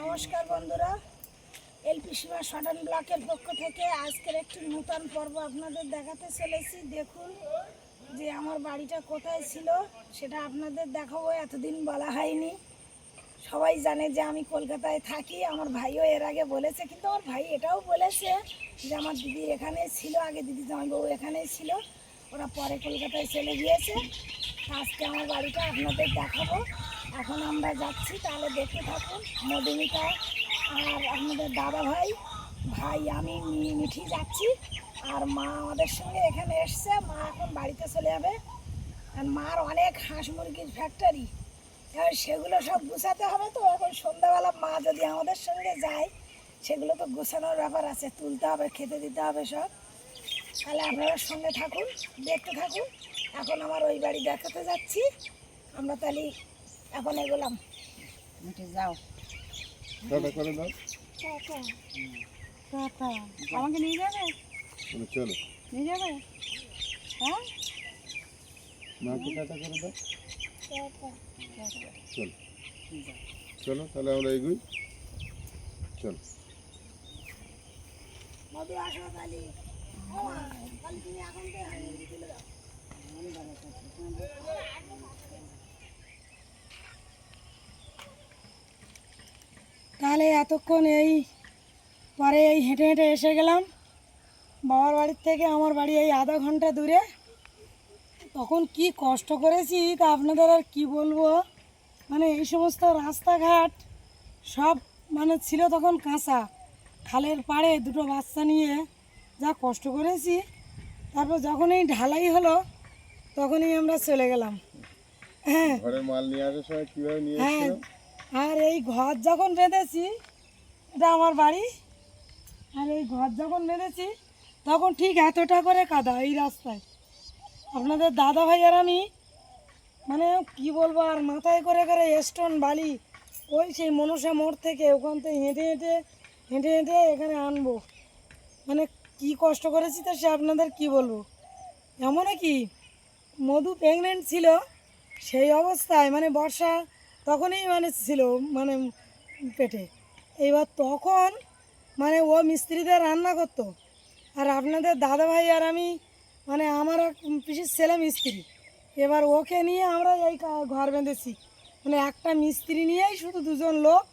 নমস্কার বন্ধুরা, এলপি সীমা সডন ব্লকের পক্ষ থেকে আজকের একটি নূতন পর্ব আপনাদের দেখাতে চলেছি। দেখুন যে আমার বাড়িটা কোথায় ছিল সেটা আপনাদের দেখাবো। এতদিন বলা হয়নি, সবাই জানে যে আমি কলকাতায় থাকি। আমার ভাইও এর আগে বলেছে, কিন্তু আমার ভাই এটাও বলেছে যে আমার দিদি এখানে ছিল, আগে দিদি জামাইবাবু এখানেই ছিল, ওরা পরে কলকাতায় চলে গিয়েছে। আজকে আমার বাড়িটা আপনাদের দেখাবো। এখন আমরা যাচ্ছি, তাহলে দেখতে থাকুন। মধুমিতা আর আপনাদের দাদা ভাই, আমি মিঠি যাচ্ছি, আর মা আমাদের সঙ্গে এখানে এসছে। মা এখন বাড়িতে চলে যাবে, আর মার অনেক হাঁস মুরগির ফ্যাক্টরি, এবার সেগুলো সব গুছাতে হবে। তো এখন সন্ধ্যাবেলা মা যদি আমাদের সঙ্গে যায়, সেগুলো তো গুছানোর ব্যাপার আছে, তুলতে হবে, খেতে দিতে হবে সব। তাহলে আপনারা সঙ্গে থাকুন, দেখতে থাকুন। এখন আমার ওই বাড়ি দেখাতে যাচ্ছি আমরা। তাহলে এখন এগোলাম। যাও টাটা করে দাও। আমাকে নিয়ে যাবে? চলো, নিয়ে যাবে? হ্যাঁ, মাকে টাটা করে দাও। চলো চলো, তাহলে আমরা এগোই। চলো। মধু আসো তাহলে। তাহলে তুমি এখন তুলে দাও। তাহলে এতক্ষণ এই পরে এই হেঁটে হেঁটে এসে গেলাম বাবার বাড়ির থেকে। আমার বাড়ি এই আধা ঘন্টা দূরে। তখন কি কষ্ট করেছি তা আপনাদের আর কি বলবো। মানে এই সমস্ত রাস্তাঘাট সব মানে ছিল তখন কাঁচা, খালের পাড়ে দুটো বাচ্চা নিয়ে যা কষ্ট করেছি। তারপর যখন এই ঢালাই হলো তখনই আমরা চলে গেলাম। হ্যাঁ ঘরের মাল নিয়ে আসার সময় কিভাবে নিয়ে হ্যাঁ, এসেছিল? আর এই ঘর যখন বেঁধেছি, এটা আমার বাড়ি, আর এই ঘর যখন বেঁধেছি তখন ঠিক এতটা করে কাদা এই রাস্তায়। আপনাদের দাদা ভাই আর আমি মানে কি বলবো, আর মাথায় করে করে স্টোন বালি ওই সেই মনসা মোড় থেকে ওখান থেকে হেঁটে হেঁটে হেঁটে হেঁটে এখানে আনবো। মানে কি কষ্ট করেছি তো সে আপনাদের কি বলবো। এমনও কি মধু প্রেগনেন্ট ছিল, সেই অবস্থায় মানে বর্ষা তখনই মানে ছিল মানে পেটে। এইবার তখন মানে ও মিস্ত্রিদের রান্না করতো, আর আপনাদের দাদা ভাই আর আমি মানে আমার এক পিসির ছেলে মিস্ত্রি। এবার ওকে নিয়ে আমরা এই ঘর বেঁধেছি। মানে একটা মিস্ত্রি নিয়েই শুধু দুজন লোক,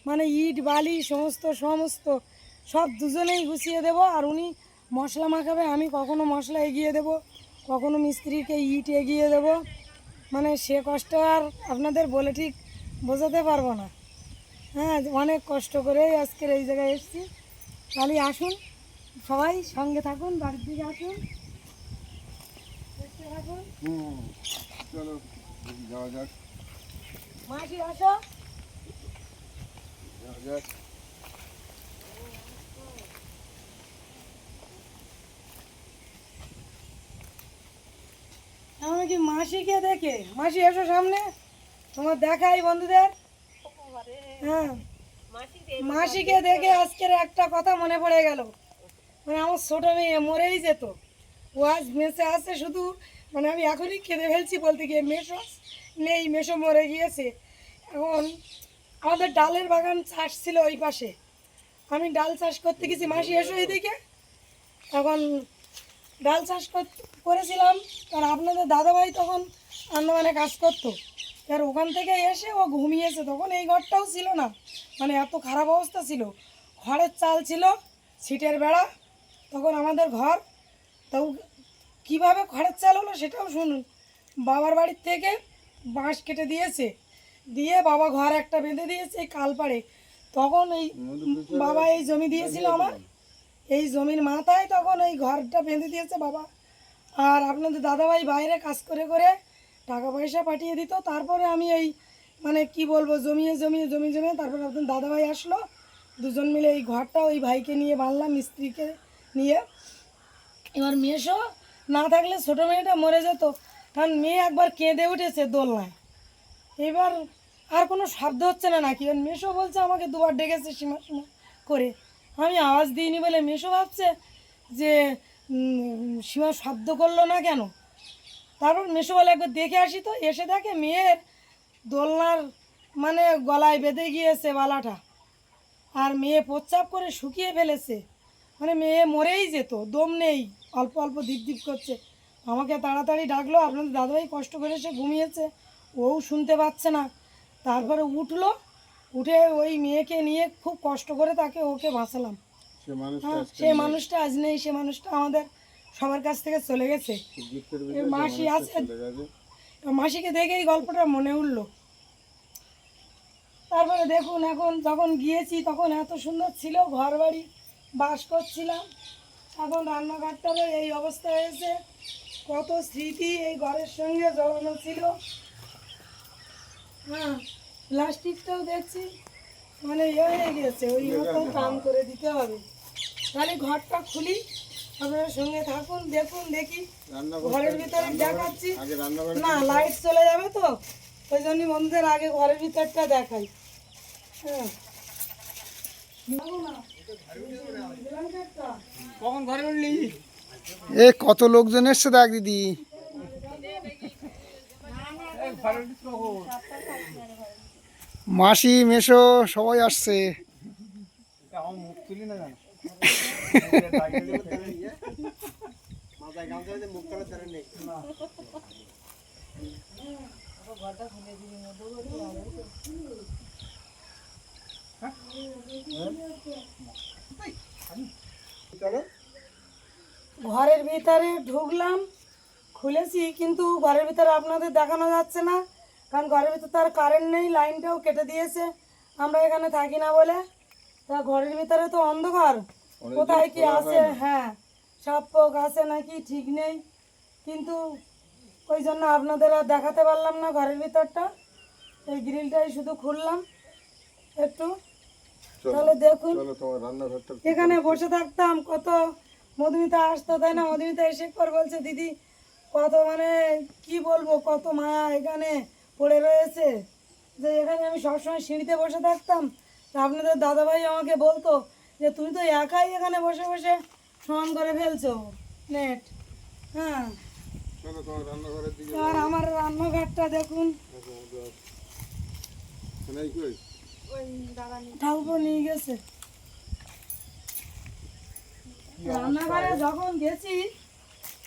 মানে ইট বালি সমস্ত সমস্ত সব দুজনেই গুছিয়ে দেবো। আর উনি মশলা মাখাবে, আমি কখনো মশলা এগিয়ে দেবো, কখনো মিস্ত্রিকে ইট এগিয়ে দেবো। মানে সে কষ্ট আর আপনাদের বলে ঠিক বোঝাতে পারবো না। হ্যাঁ, অনেক কষ্ট করে আজকের এই জায়গায় এসেছি। তাহলে আসুন সবাই সঙ্গে থাকুন, বাড়ির দিকে আসুন, দেখতে থাকুন। চলো যাওয়া যাক, মাসি আসো। যাওয়া যাক। আমি কি মাসিকে দেখে, মাসি এসো সামনে, তোমার দেখাই বন্ধুদের। হ্যাঁ, মাসিকে দেখে আজকের একটা কথা মনে পড়ে গেল। মানে আমার ছোটো মেয়ে মরেই যেত, ও আজ মেসে আছে শুধু। মানে আমি এখনই কেঁদে ফেলছি বলতে গিয়ে, মেসো নেই, মেসো মরে গিয়েছে। এখন আমাদের ডালের বাগান চাষ ছিল ওই পাশে, আমি ডাল চাষ করতে গেছি। মাসি এসো এদিকে। এখন ডাল চাষ করেছিলাম, আর আপনাদের দাদাভাই তখন আন্দামানে কাজ করতো। আর ওখান থেকে এসে ও ঘুমিয়েছে, তখন এই ঘরটাও ছিল না, মানে এত খারাপ অবস্থা ছিল। খড়ের চাল ছিল, ছিটের বেড়া, তখন আমাদের ঘর। তাও কীভাবে খড়ের চাল হলো সেটাও শুনুন। বাবার বাড়ির থেকে বাঁশ কেটে দিয়েছে, দিয়ে বাবা ঘর একটা বেঁধে দিয়েছে এই কালপাড়ে। তখন এই বাবা এই জমি দিয়েছিল আমার, এই জমির মাথায় তখন এই ঘরটা বেঁধে দিয়েছে বাবা। আর আপনাদের দাদাভাই বাইরে কাজ করে করে টাকা পয়সা পাঠিয়ে দিত। তারপরে আমি এই মানে কি বলবো, জমিয়ে জমিয়ে জমিয়ে তারপরে আপনার দাদাভাই আসলো, দুজন মিলে এই ঘরটা ওই ভাইকে নিয়ে বানলাম, মিস্ত্রিকে নিয়ে। এবার মেয়েসো না থাকলে ছোটো মেয়েটা মরে যেত, কারণ মেয়ে একবার কেঁদে উঠেছে দোলনায়। এবার আর কোনো শব্দ হচ্ছে না নাকি, এবার মেসো বলছে আমাকে দুবার ডেকেছে সীমা সীমা করে। আমি আওয়াজ দিইনি বলে মেসো ভাবছে যে সীমা শব্দ করলো না কেন। তারপর মেসো বলে একবার দেখে আসি, তো এসে দেখে মেয়ের দোলনার মানে গলায় বেঁধে গিয়েছে বালাটা। আর মেয়ে প্রস্রাব করে শুকিয়ে ফেলেছে, মানে মেয়ে মরেই যেত, দম নেই, অল্প অল্প দিপ দিপ করছে। আমাকে তাড়াতাড়ি ডাকলো, আপনাদের দাদাভাই কষ্ট করে সে ঘুমিয়েছে, ও শুনতে পাচ্ছে না। তারপরে উঠলো, উঠে ওই মেয়েকে নিয়ে খুব কষ্ট করে ওকে বাঁচালাম। সে মানুষটা হ্যাঁ, আজকে সেই মানুষটা আজ নেই, সে মানুষটা আমাদের সবার কাছ থেকে চলে গেছে। দুঃখের এই বিষয়, সে মাসি মানুষটা আছে, চলে গেছে। মাসিকে দেখে এই গল্পটা মনে উঠলো। তারপরে দেখুন, এখন যখন গিয়েছি তখন এত সুন্দর ছিল ঘর বাড়ি, বাস করছিলাম। এখন রান্নাঘরটারও এই অবস্থা হয়েছে। কত স্মৃতি এই ঘরের সঙ্গে জড়ানো ছিল। হ্যাঁ, প্লাস্টিকটাও দেখছি মানে হয়ে গেছে, ওই মতো টান করে দিতে হবে। তাহলে ঘরটা খুলি, আপনারা সঙ্গে থাকুন, দেখুন দেখি ঘরের ভিতরে দেখাচ্ছি। আগে রান্নাঘর না, লাইট চলে যাবে তো, ওই জন্যই বন্ধুদের আগে ঘরের ভিতরটা দেখাই। হ্যাঁ, এ কত লোকজন এসছে দেখ দিদি। মাসি মেশো সবাই আসছে। ঘরের ভিতরে ঢুকলাম, খুলেছি, কিন্তু ঘরের ভিতরে আপনাদের দেখানো যাচ্ছে না, কারণ ঘরের ভিতরে তার কারেন্ট নেই, লাইনটাও কেটে দিয়েছে, আমরা এখানে থাকি না বলে। তা ঘরের ভিতরে তো অন্ধকার, কোথায় কি আছে, হ্যাঁ সাপ পোক আছে নাকি ঠিক নেই, কিন্তু ওই জন্য আপনাদের আর দেখাতে পারলাম না ঘরের ভিতরটা। এই গ্রিলটাই শুধু খুললাম একটু, তাহলে দেখুন। চলো তোমার রান্নাঘরটা এখানে বসে থাকতাম, কত মধুমিতা আসতো, তাই না? মধুমিতা এসে পর বলছে দিদি কত মানে কি বলবো, কত মায়া এখানে পড়ে রয়েছে, যে এখানে আমি সবসময় সিঁড়িতে বসে থাকতাম। তা আপনাদের দাদাভাই আমাকে বলতো যে তুমি তো একাই এখানে বসে বসে সমান করে ফেলছো নেট। হ্যাঁ, চলো তোমার রান্নাঘরের দিকে। আর আমার রান্নাঘরটা দেখুন, নাই কই ঠাকুর নিয়ে গেছে। রান্নাঘরে যখন গেছি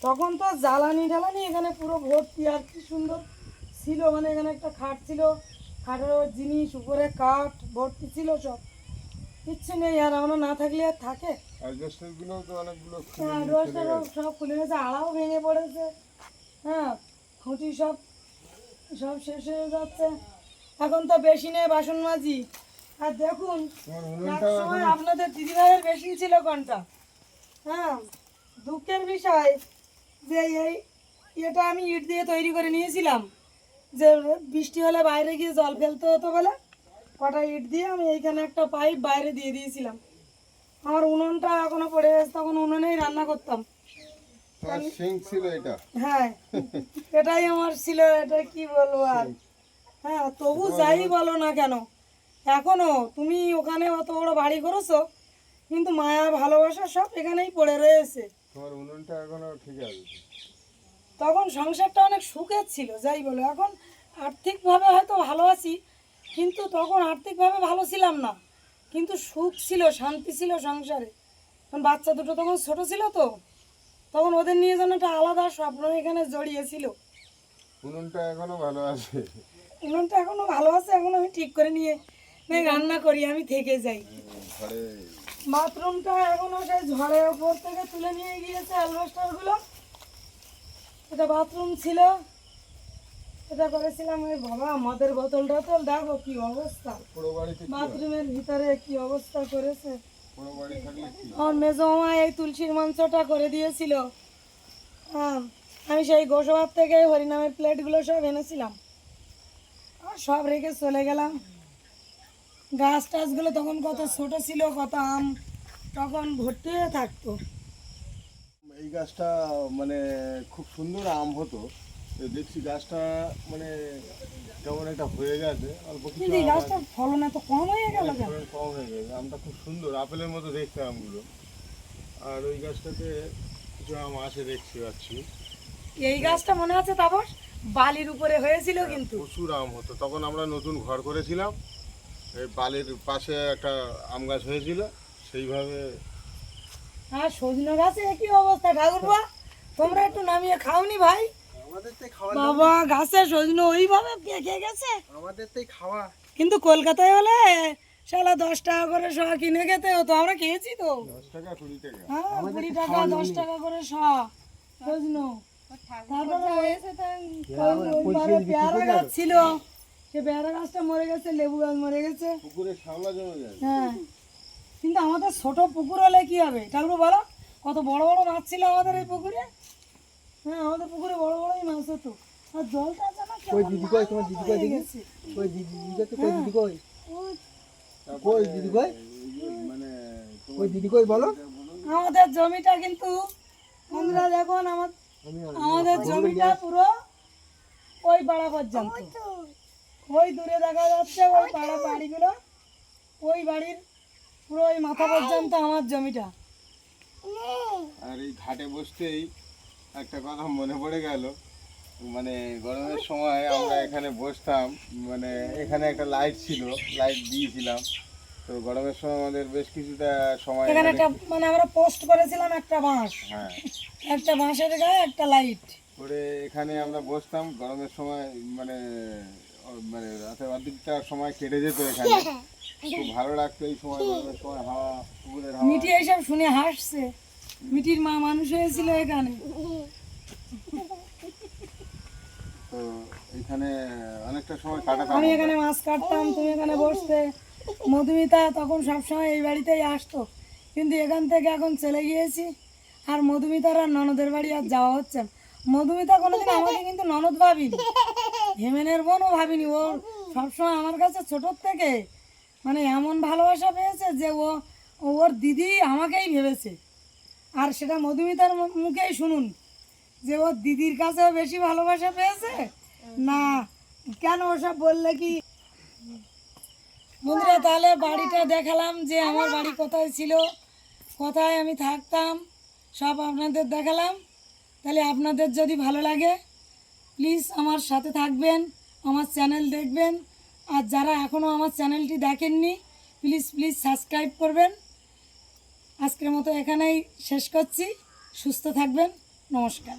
তখন তো জ্বালানি ঢালানি এখানে পুরো ভর্তি, আর কি সুন্দর ছিল, মানে এখানে একটা খাট ছিল, খাটের জিনিস উপরে কাঠ ভর্তি ছিল, সব কিচ্ছু নেই। আর আমরা না থাকলে আর থাকে? অ্যাডজাস্টার গুলো তো অনেকগুলো হ্যাঁ, রোজটারও সব খুলে গেছে, আড়াও ভেঙে পড়েছে। হ্যাঁ, খুঁটি সব সব শেষ হয়ে যাচ্ছে। এখন তো বেশি নেই বাসন মাজি। আর দেখুন, এক সময় আপনাদের দিদিভাইয়ের বেশি ছিল কোনটা। হ্যাঁ, দুঃখের বিষয় যে এই এটা আমি ইট দিয়ে তৈরি করে নিয়েছিলাম, যে বৃষ্টি হলে বাইরে গিয়ে জল ফেলতে হতো বলে কটা ইট দিয়ে আমি এইখানে একটা পাইপ বাইরে দিয়ে দিয়েছিলাম। আমার উনুনটা এখনো পড়ে গেছে, তখন উনুনেই রান্না করতাম। তোমার সিঙ্ক ছিল এটা? হ্যাঁ, এটাই আমার ছিল, এটা কি বলবো আর। হ্যাঁ, তবু যাই বলো না কেন, এখনো তুমি ওখানে অত বড় বাড়ি করেছো, কিন্তু মায়া ভালোবাসা সব এখানেই পড়ে রয়েছে। তোমার উনুনটা এখনো ঠিক আছে? তখন সংসারটা অনেক সুখের ছিল, যাই বলো। এখন আর্থিকভাবে হয়তো ভালো আছি, কিন্তু তখন আর্থিকভাবে ভালো ছিলাম না, কিন্তু সুখ ছিল, শান্তি ছিল সংসারে। কারণ বাচ্চা দুটো তখন ছোট ছিল, তো তখন ওদের নিয়ে যেন একটা আলাদা স্বপ্ন এখানে জড়িয়েছিল। উনুনটা এখনো ভালো আছে? উনুনটা এখনো ভালো আছে, এখন আমি ঠিক করে নিয়ে রান্না করি, আমি থেকে যাই। ঘরে বাথরুমটা এখনো সেই ঝড়ের ওপর থেকে তুলে নিয়ে গিয়েছে অ্যালবাস্টারগুলো। এটা বাথরুম ছিল, এটা করেছিলাম। ওই বাবা মদের বোতল টোতল দেখো কি অবস্থা, পুরো বাড়িতে বাথরুমের ভিতরে কি অবস্থা করেছে। পুরো বাড়ি থাকলে কি আমার মেজো মামা এই তুলসীর মঞ্চটা করে দিয়েছিল। হ্যাঁ, আমি সেই গোসবার থেকে হরিনামের প্লেটগুলো সব এনেছিলাম, আর সব রেখে চলে গেলাম। গাছ টাছগুলো তখন কত ছোট ছিল, কত আম তখন ভর্তি হয়ে থাকতো। এই গাছটা মানে খুব সুন্দর আম হতো, তো দেখছি গাছটা মানে কেমন একটা হয়ে গেছে, অল্প কিছু কিন্তু এই গাছটার ফলন এত কম হয়ে গেল কেন? ফলন কম হয়ে গেছে। আমটা খুব সুন্দর, আপেলের মতো দেখতে আমগুলো। আর ওই গাছটাতে কিছু আম আসে দেখছি পাচ্ছি। এই গাছটা মনে আছে তারপর বালির উপরে হয়েছিল, কিন্তু প্রচুর আম হতো। তখন আমরা নতুন ঘর করেছিলাম, এই বালির পাশে একটা আম গাছ হয়েছিল সেইভাবে। আর সজনে গাছে একই অবস্থা ঠাকুরপা, তোমরা একটু নামিয়ে খাওনি ভাই? আমাদের তো খাওয়া, বাবা গাছে সজনে ওইভাবে পেকে গেছে। আমাদের তো খাওয়া। কিন্তু কলকাতায় হলে শালা 10 টাকা করে শ কিনে খেতে হতো, আমরা খেয়েছি তো। 10 টাকা 20 টাকা। হ্যাঁ 20 টাকা 10 টাকা করে শ সজনে। তারপরে ওইবারে পেয়ারা গাছ ছিল, সে পেয়ারা গাছটা মরে গেছে, লেবু গাছ মরে গেছে। পুকুরে শ্যাওলা জমে যায়। হ্যাঁ কিন্তু আমাদের ছোট পুকুর হলে কি হবে ঠাকুর বলো, কত বড় বড় মাছ ছিল আমাদের এই পুকুরে। হ্যাঁ আমাদের পুকুরে বড় বড়ই মাছ হতো। আর জলটা যেন কই দিদি কই, তোমার দিদি কই দেখি? গেছে। কই দিদি কই, তো কই দিদি কই? কই দিদি কই? মানে কই দিদি কই বলো? আমাদের জমিটা কিন্তু বন্ধুরা দেখুন আমাদের জমিটা পুরো ওই পাড়া পর্যন্ত, ওই দূরে দেখা যাচ্ছে ওই পাড়া বাড়িগুলো, ওই বাড়ির পুরো ওই মাথা পর্যন্ত আমার জমিটা। আর এই ঘাটে বসতেই একটা কথা মনে পড়ে গেল, মানে গরমের সময় আমরা এখানে বসতাম, মানে এখানে একটা লাইট ছিল, লাইট দিয়েছিলাম। তো গরমের সময় আমাদের বেশ কিছুটা সময় এখানে একটা মানে আমরা পোস্ট করেছিলাম একটা বাঁশ, হ্যাঁ একটা বাঁশের গায়ে একটা লাইট করে এখানে আমরা বসতাম গরমের সময়, মানে মানে রাতে অর্ধেকটা সময় কেটে যেত এখানে, খুব ভালো লাগতো এই সময়। গরমের সময় হাওয়া, পুকুরের হাওয়া। মিটি এইসব শুনে হাসছে, মিটির মা মানুষ হয়েছিল এখানে। তো এখানে অনেকটা সময় কাটাতাম আমি এখানে মাছ কাটতাম, তুমি এখানে বসতে। মধুমিতা তখন সবসময় এই বাড়িতেই আসতো, কিন্তু এখান থেকে এখন চলে গিয়েছি। আর মধুমিতার আর ননদের বাড়ি আর যাওয়া হচ্ছে না। মধুমিতা কোনোদিন আমাকে কিন্তু ননদ ভাবিনি, হেমেনের বোনও ভাবিনি। ও সবসময় আমার কাছে ছোটোর থেকে মানে এমন ভালোবাসা পেয়েছে যে ওর দিদি আমাকেই ভেবেছে। আর সেটা মধুমিতার মুখেই শুনুন যে ওর দিদির কাছেও বেশি ভালোবাসা পেয়েছে না। কেন ওসব বললে কি বন্ধুরা? তাহলে বাড়িটা দেখালাম যে আমার বাড়ি কোথায় ছিল, কোথায় আমি থাকতাম, সব আপনাদের দেখালাম। তাহলে আপনাদের যদি ভালো লাগে প্লিজ আমার সাথে থাকবেন, আমার চ্যানেল দেখবেন। আর যারা এখনও আমার চ্যানেলটি দেখেননি প্লিজ প্লিজ সাবস্ক্রাইব করবেন। আজকের মতো এখানেই শেষ করছি, সুস্থ থাকবেন, নমস্কার।